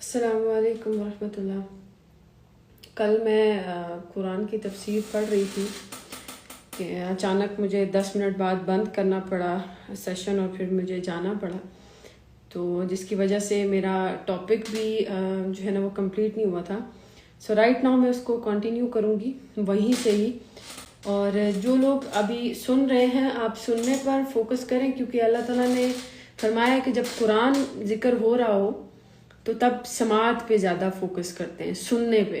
السلام علیکم ورحمۃ اللہ۔ کل میں قرآن کی تفسیر پڑھ رہی تھی کہ اچانک مجھے 10 منٹ بعد بند کرنا پڑا سیشن اور پھر مجھے جانا پڑا، تو جس کی وجہ سے میرا ٹاپک بھی جو ہے نا وہ کمپلیٹ نہیں ہوا تھا۔ سو رائٹ ناؤ میں اس کو کنٹینیو کروں گی وہیں سے ہی۔ اور جو لوگ ابھی سن رہے ہیں آپ سننے پر فوکس کریں، کیونکہ اللہ تعالیٰ نے فرمایا کہ جب قرآن ذکر ہو رہا ہو تو تب سماعت پہ زیادہ فوکس کرتے ہیں، سننے پہ۔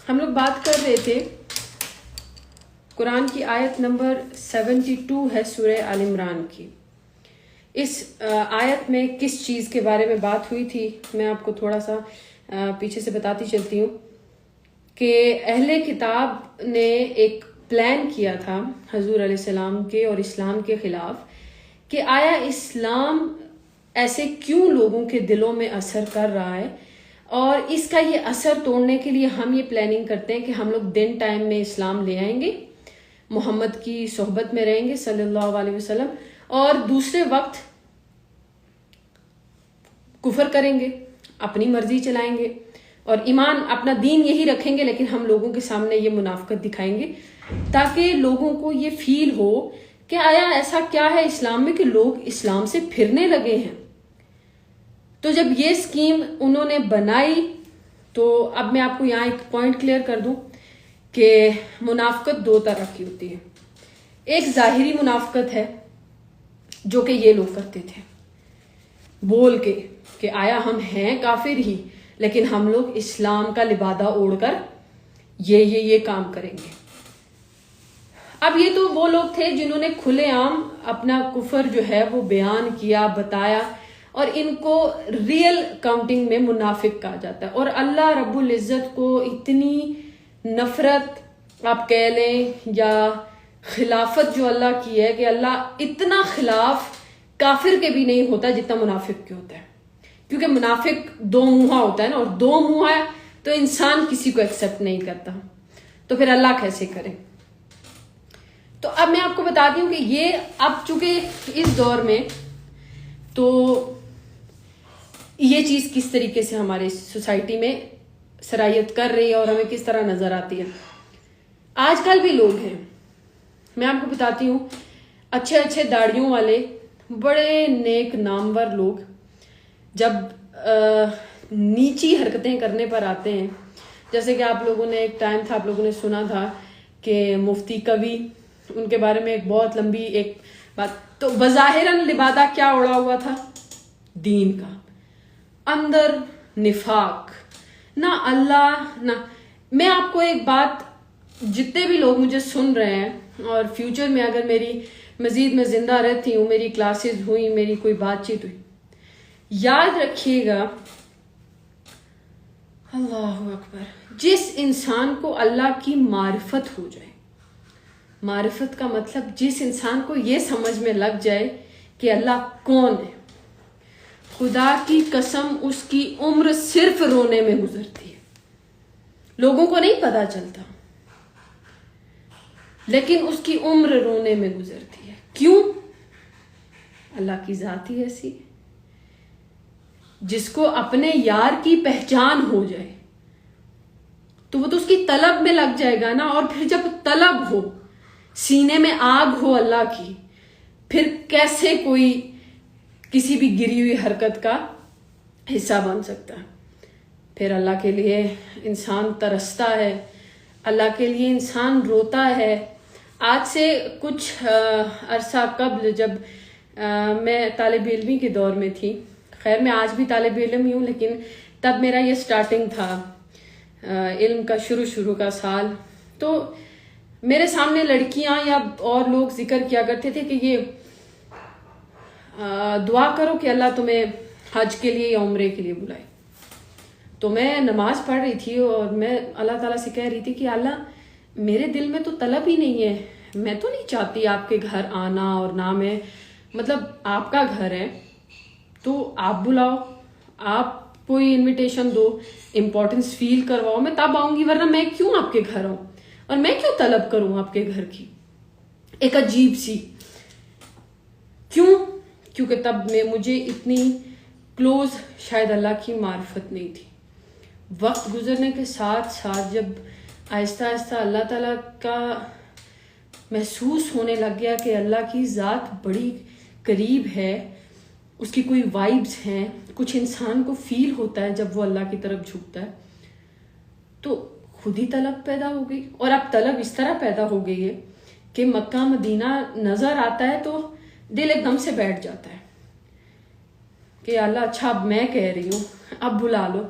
ہم لوگ بات کر رہے تھے قرآن کی آیت نمبر 72 ہے سورہ آل عمران کی۔ اس آیت میں کس چیز کے بارے میں بات ہوئی تھی میں آپ کو تھوڑا سا پیچھے سے بتاتی چلتی ہوں کہ اہل کتاب نے ایک پلان کیا تھا حضور علیہ السلام کے اور اسلام کے خلاف کہ آیا اسلام ایسے کیوں لوگوں کے دلوں میں اثر کر رہا ہے، اور اس کا یہ اثر توڑنے کے لیے ہم یہ پلاننگ کرتے ہیں کہ ہم لوگ دن ٹائم میں اسلام لے آئیں گے، محمد کی صحبت میں رہیں گے صلی اللہ علیہ وسلم، اور دوسرے وقت کفر کریں گے، اپنی مرضی چلائیں گے اور ایمان اپنا دین یہی رکھیں گے، لیکن ہم لوگوں کے سامنے یہ منافقت دکھائیں گے تاکہ لوگوں کو یہ فیل ہو کہ آیا ایسا کیا ہے اسلام میں کہ لوگ اسلام سے پھرنے لگے ہیں۔ تو جب یہ اسکیم انہوں نے بنائی تو اب میں آپ کو یہاں ایک پوائنٹ کلیئر کر دوں کہ منافقت دو طرح کی ہوتی ہے۔ ایک ظاہری منافقت ہے جو کہ یہ لوگ کرتے تھے، بول کے کہ آیا ہم ہیں کافر ہی لیکن ہم لوگ اسلام کا لبادہ اوڑھ کر یہ کام کریں گے۔ اب یہ تو وہ لوگ تھے جنہوں نے کھلے عام اپنا کفر جو ہے وہ بیان کیا، بتایا، اور ان کو ریئل کاؤنٹنگ میں منافق کہا جاتا ہے۔ اور اللہ رب العزت کو اتنی نفرت آپ کہہ لیں یا خلافت جو اللہ کی ہے کہ اللہ اتنا خلاف کافر کے بھی نہیں ہوتا جتنا منافق کے ہوتا ہے، کیونکہ منافق دو منہا ہوتا ہے نا، اور دو منہا تو انسان کسی کو ایکسیپٹ نہیں کرتا، تو پھر اللہ کیسے کرے۔ تو اب میں آپ کو بتاتی ہوں کہ یہ اب چونکہ اس دور میں تو یہ چیز کس طریقے سے ہمارے سوسائٹی میں سرایت کر رہی ہے اور ہمیں کس طرح نظر آتی ہے۔ آج کل بھی لوگ ہیں، میں آپ کو بتاتی ہوں، اچھے اچھے داڑھیوں والے بڑے نیک نامور لوگ جب نیچی حرکتیں کرنے پر آتے ہیں، جیسے کہ آپ لوگوں نے ایک ٹائم تھا آپ لوگوں نے سنا تھا کہ مفتی کبھی ان کے بارے میں ایک بہت لمبی ایک بات، تو بظاہراً لبادہ کیا اڑا ہوا تھا؟ دین کا، اندر نفاق، نہ اللہ نہ۔ میں آپ کو ایک بات، جتنے بھی لوگ مجھے سن رہے ہیں اور فیوچر میں اگر میری مزید میں زندہ رہتی ہوں، میری کلاسز ہوئی، میری کوئی بات چیت ہوئی، یاد رکھیے گا، اللہ اکبر، جس انسان کو اللہ کی معرفت ہو جائے، معرفت کا مطلب جس انسان کو یہ سمجھ میں لگ جائے کہ اللہ کون ہے، خدا کی قسم اس کی عمر صرف رونے میں گزرتی ہے، لوگوں کو نہیں پتا چلتا لیکن اس کی عمر رونے میں گزرتی ہے۔ کیوں؟ اللہ کی ذات ہی ایسی ہے۔ جس کو اپنے یار کی پہچان ہو جائے تو وہ تو اس کی طلب میں لگ جائے گا نا، اور پھر جب طلب ہو، سینے میں آگ ہو اللہ کی، پھر کیسے کوئی کسی بھی گری ہوئی حرکت کا حصہ بن سکتا ہے؟ پھر اللہ کے لیے انسان ترستا ہے، اللہ کے لیے انسان روتا ہے۔ آج سے کچھ عرصہ قبل جب میں طالب علمی کے دور میں تھی، خیر میں آج بھی طالب علم ہی ہوں، لیکن تب میرا یہ سٹارٹنگ تھا علم کا، شروع کا سال، تو میرے سامنے لڑکیاں یا اور لوگ ذکر کیا کرتے تھے کہ یہ دعا کرو کہ اللہ تمہیں حج کے لیے یا عمرے کے لیے بلائے۔ تو میں نماز پڑھ رہی تھی اور میں اللہ تعالیٰ سے کہہ رہی تھی کہ اللہ میرے دل میں تو طلب ہی نہیں ہے، میں تو نہیں چاہتی آپ کے گھر آنا، اور نہ میں مطلب آپ کا گھر ہے تو آپ بلاؤ، آپ کوئی انویٹیشن دو، امپورٹنس فیل کرواؤ، میں تب آؤں گی، ورنہ میں کیوں آپ کے گھر آؤں اور میں کیوں طلب کروں آپ کے گھر کی۔ ایک عجیب سی، کیوں کیونکہ تب میں مجھے اتنی کلوز شاید اللہ کی معرفت نہیں تھی. وقت گزرنے کے ساتھ ساتھ جب آہستہ آہستہ اللہ تعالیٰ کا محسوس ہونے لگ گیا کہ اللہ کی ذات بڑی قریب ہے، اس کی کوئی وائبز ہیں، کچھ انسان کو فیل ہوتا ہے جب وہ اللہ کی طرف جھکتا ہے، تو خود ہی طلب پیدا ہو گئی. اور اب طلب اس طرح پیدا ہو گئی ہے کہ مکہ مدینہ نظر آتا ہے تو دل ایک دم سے بیٹھ جاتا ہے کہ اللہ اچھا اب میں کہہ رہی ہوں، اب بلا لو،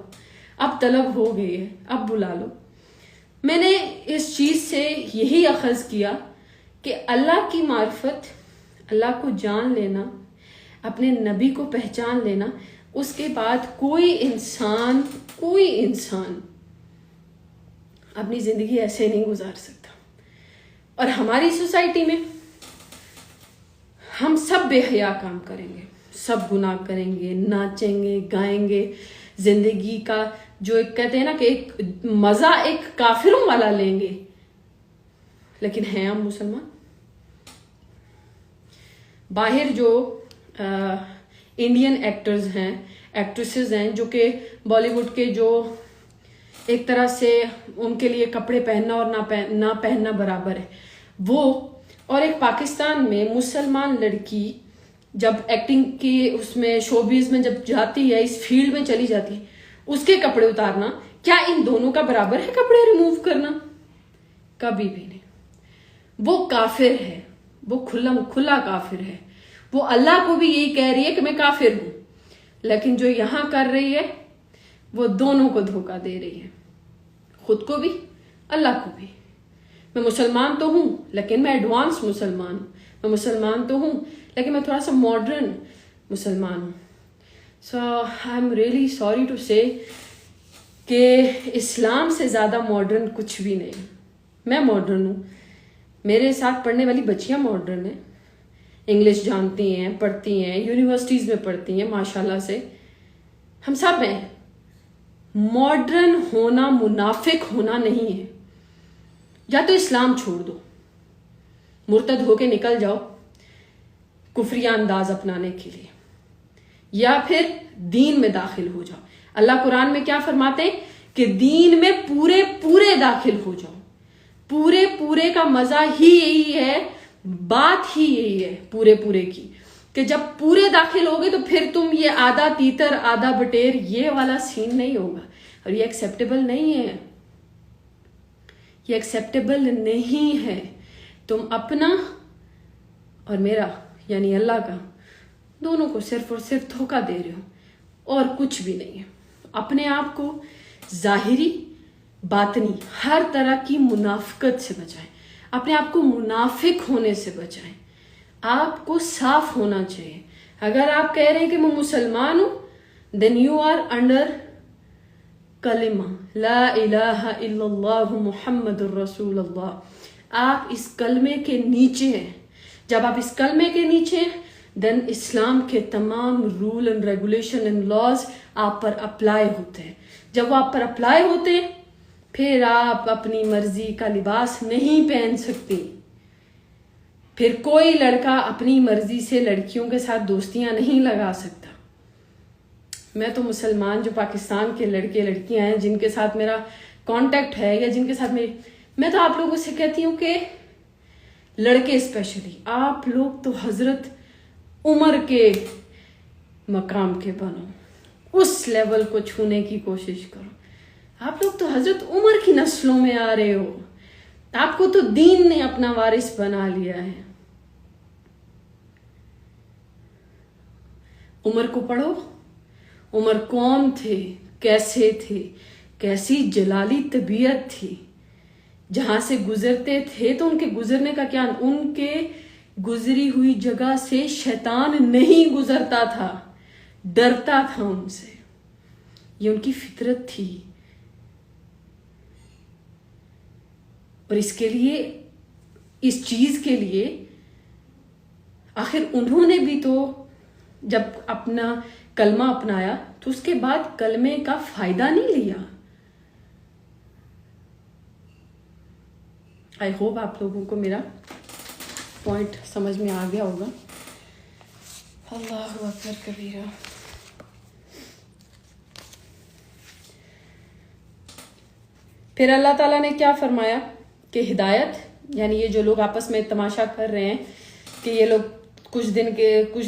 اب طلب ہو گئی ہے، اب بلا لو. میں نے اس چیز سے یہی اخذ کیا کہ اللہ کی معرفت، اللہ کو جان لینا، اپنے نبی کو پہچان لینا، اس کے بعد کوئی انسان اپنی زندگی ایسے نہیں گزار سکتا. اور ہماری سوسائٹی میں ہم سب بے حیا کام کریں گے، سب گناہ کریں گے، ناچیں گے، گائیں گے، زندگی کا جو ایک کہتے ہیں نا کہ ایک مزہ ایک کافروں والا لیں گے. لیکن ہیں ہم مسلمان. باہر جو انڈین ایکٹرز ہیں، ایکٹریسز ہیں، جو کہ بالی ووڈ کے جو ایک طرح سے ان کے لیے کپڑے پہننا اور نہ پہننا برابر ہے، وہ اور ایک پاکستان میں مسلمان لڑکی جب ایکٹنگ کی اس میں شوبیز میں جب جاتی ہے، اس فیلڈ میں چلی جاتی ہے، اس کے کپڑے اتارنا، کیا ان دونوں کا برابر ہے کپڑے ریموو کرنا؟ کبھی بھی نہیں. وہ کافر ہے، وہ کھلا کافر ہے. وہ اللہ کو بھی یہی کہہ رہی ہے کہ میں کافر ہوں، لیکن جو یہاں کر رہی ہے وہ دونوں کو دھوکہ دے رہی ہے، خود کو بھی، اللہ کو بھی. میں مسلمان تو ہوں لیکن میں ایڈوانس مسلمان ہوں. میں مسلمان تو ہوں لیکن میں تھوڑا سا ماڈرن مسلمان ہوں. So I am really sorry to say کہ اسلام سے زیادہ ماڈرن کچھ بھی نہیں. میں ماڈرن ہوں، میرے ساتھ پڑھنے والی بچیاں ماڈرن ہیں، انگلش جانتی ہیں، پڑھتی ہیں، یونیورسٹیز میں پڑھتی ہیں ماشاءاللہ سے. ہم سب ہیں. ماڈرن ہونا منافق ہونا نہیں ہے. یا تو اسلام چھوڑ دو، مرتد ہو کے نکل جاؤ کفریہ انداز اپنانے کے لیے، یا پھر دین میں داخل ہو جاؤ. اللہ قرآن میں کیا فرماتے ہیں کہ دین میں پورے داخل ہو جاؤ. پورے کا مزہ ہی یہی ہے، بات ہی یہی ہے پورے کی، کہ جب پورے داخل ہوگے تو پھر تم یہ آدھا تیتر آدھا بٹیر یہ والا سین نہیں ہوگا. اور یہ ایکسیپٹیبل نہیں ہے، یہ ایکسیپٹیبل نہیں ہے. تم اپنا اور میرا یعنی اللہ کا دونوں کو صرف اور صرف دھوکہ دے رہے ہو اور کچھ بھی نہیں ہے. اپنے آپ کو ظاہری باطنی ہر طرح کی منافقت سے بچائیں، اپنے آپ کو منافق ہونے سے بچائیں. آپ کو صاف ہونا چاہیے. اگر آپ کہہ رہے ہیں کہ میں مسلمان ہوں، then you are under کلمہ لا الہ الا اللہ محمد الرسول اللہ. آپ اس کلمے کے نیچے ہیں. جب آپ اس کلمے کے نیچے ہیں دین اسلام کے تمام rule and regulation and laws آپ پر اپلائی ہوتے ہیں. جب وہ آپ پر اپلائی ہوتے ہیں پھر آپ اپنی مرضی کا لباس نہیں پہن سکتی. پھر کوئی لڑکا اپنی مرضی سے لڑکیوں کے ساتھ دوستیاں نہیں لگا سکتا. میں تو مسلمان جو پاکستان کے لڑکے لڑکیاں ہیں جن کے ساتھ میرا کانٹیکٹ ہے یا جن کے ساتھ میں تو آپ لوگوں سے کہتی ہوں کہ لڑکے اسپیشلی آپ لوگ تو حضرت عمر کے مقام کے بنو، اس لیول کو چھونے کی کوشش کرو. آپ لوگ تو حضرت عمر کی نسلوں میں آ رہے ہو. آپ کو تو دین نے اپنا وارث بنا لیا ہے. عمر کو پڑھو. عمر کون تھے، کیسے تھے، کیسی جلالی طبیعت تھی. جہاں سے گزرتے تھے تو ان کے گزرنے کا کیا، ان کے گزری ہوئی جگہ سے شیطان نہیں گزرتا تھا، ڈرتا تھا ان سے. یہ ان کی فطرت تھی. اور اس کے لیے، اس چیز کے لیے آخر انہوں نے بھی تو جب اپنا کلمہ اپنایا تو اس کے بعد کلمے کا فائدہ نہیں لیا. آئی ہوپ آپ لوگوں کو میرا پوائنٹ سمجھ میں آ گیا ہوگا. اللہ اکبر کبیرہ. پھر اللہ تعالیٰ نے کیا فرمایا کہ ہدایت، یعنی یہ جو لوگ آپس میں تماشا کر رہے ہیں کہ یہ لوگ کچھ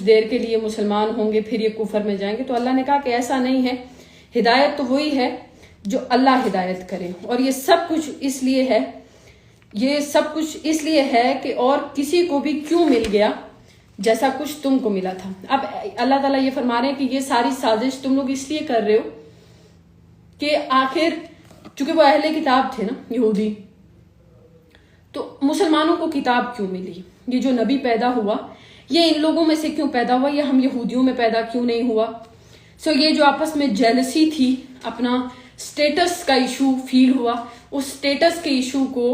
دیر کے لیے مسلمان ہوں گے پھر یہ کفر میں جائیں گے، تو اللہ نے کہا کہ ایسا نہیں ہے. ہدایت تو وہی ہے جو اللہ ہدایت کرے، اور یہ سب کچھ اس لیے ہے کہ اور کسی کو بھی کیوں مل گیا جیسا کچھ تم کو ملا تھا. اب اللہ تعالیٰ یہ فرما رہے ہیں کہ یہ ساری سازش تم لوگ اس لیے کر رہے ہو کہ آخر چونکہ وہ اہل کتاب تھے نا، یہودی، تو مسلمانوں کو کتاب کیوں ملی؟ یہ جو نبی پیدا ہوا یہ ان لوگوں میں سے کیوں پیدا ہوا؟ یہ ہم یہودیوں میں پیدا کیوں نہیں ہوا؟ یہ جو آپس میں جیلسی تھی، اپنا سٹیٹس کا ایشو فیل ہوا، اس سٹیٹس کے ایشو کو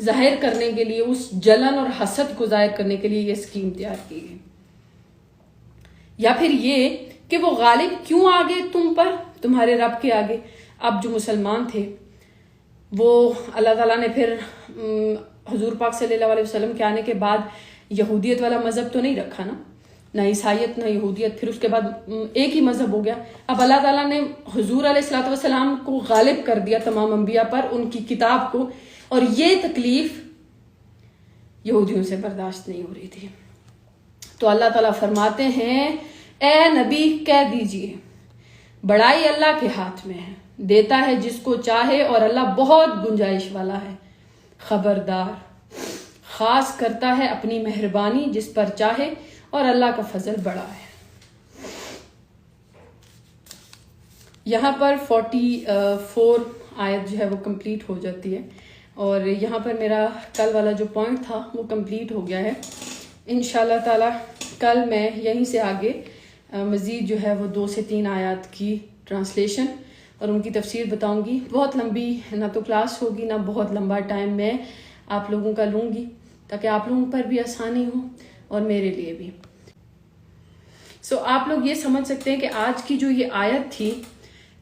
ظاہر کرنے کے لیے، اس جلن اور حسد کو ظاہر کرنے کے لیے یہ اسکیم تیار کی گئی. یا پھر یہ کہ وہ غالب کیوں آگے تم پر، تمہارے رب کے آگے؟ اب جو مسلمان تھے وہ اللہ تعالیٰ نے پھر حضور پاک صلی اللہ علیہ وسلم کے آنے کے بعد یہودیت والا مذہب تو نہیں رکھا نا، نہ عیسائیت نہ یہودیت، پھر اس کے بعد ایک ہی مذہب ہو گیا. اب اللہ تعالیٰ نے حضور علیہ الصلوۃ والسلام کو غالب کر دیا تمام انبیاء پر، ان کی کتاب کو، اور یہ تکلیف یہودیوں سے برداشت نہیں ہو رہی تھی. تو اللہ تعالیٰ فرماتے ہیں اے نبی کہہ دیجئے بڑائی اللہ کے ہاتھ میں ہے، دیتا ہے جس کو چاہے اور اللہ بہت گنجائش والا ہے. خبردار، خاص کرتا ہے اپنی مہربانی جس پر چاہے اور اللہ کا فضل بڑا ہے. یہاں پر 44 آیت جو ہے وہ کمپلیٹ ہو جاتی ہے، اور یہاں پر میرا کل والا جو پوائنٹ تھا وہ کمپلیٹ ہو گیا ہے. انشاءاللہ تعالی کل میں یہیں سے آگے مزید جو ہے وہ 2 سے 3 آیات کی ٹرانسلیشن اور ان کی تفسیر بتاؤں گی. بہت لمبی نہ تو کلاس ہوگی نہ بہت لمبا ٹائم میں آپ لوگوں کا لوں گی، تاکہ آپ لوگوں پر بھی آسانی ہو اور میرے لیے بھی. آپ لوگ یہ سمجھ سکتے ہیں کہ آج کی جو یہ آیت تھی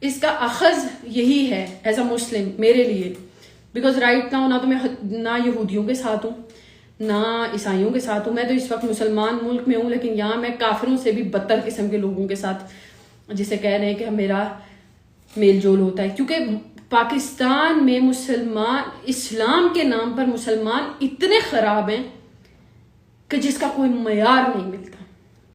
اس کا اخذ یہی ہے ایز اے مسلم میرے لیے، بیکاز رائٹ ناؤ نہ تو میں نہ یہودیوں کے ساتھ ہوں نہ عیسائیوں کے ساتھ ہوں. میں تو اس وقت مسلمان ملک میں ہوں، لیکن یہاں میں کافروں سے بھی بدتر قسم کے لوگوں کے ساتھ جسے کہہ رہے ہیں کہ میرا میل جول ہوتا ہے، کیونکہ پاکستان میں مسلمان اسلام کے نام پر مسلمان اتنے خراب ہیں کہ جس کا کوئی معیار نہیں ملتا.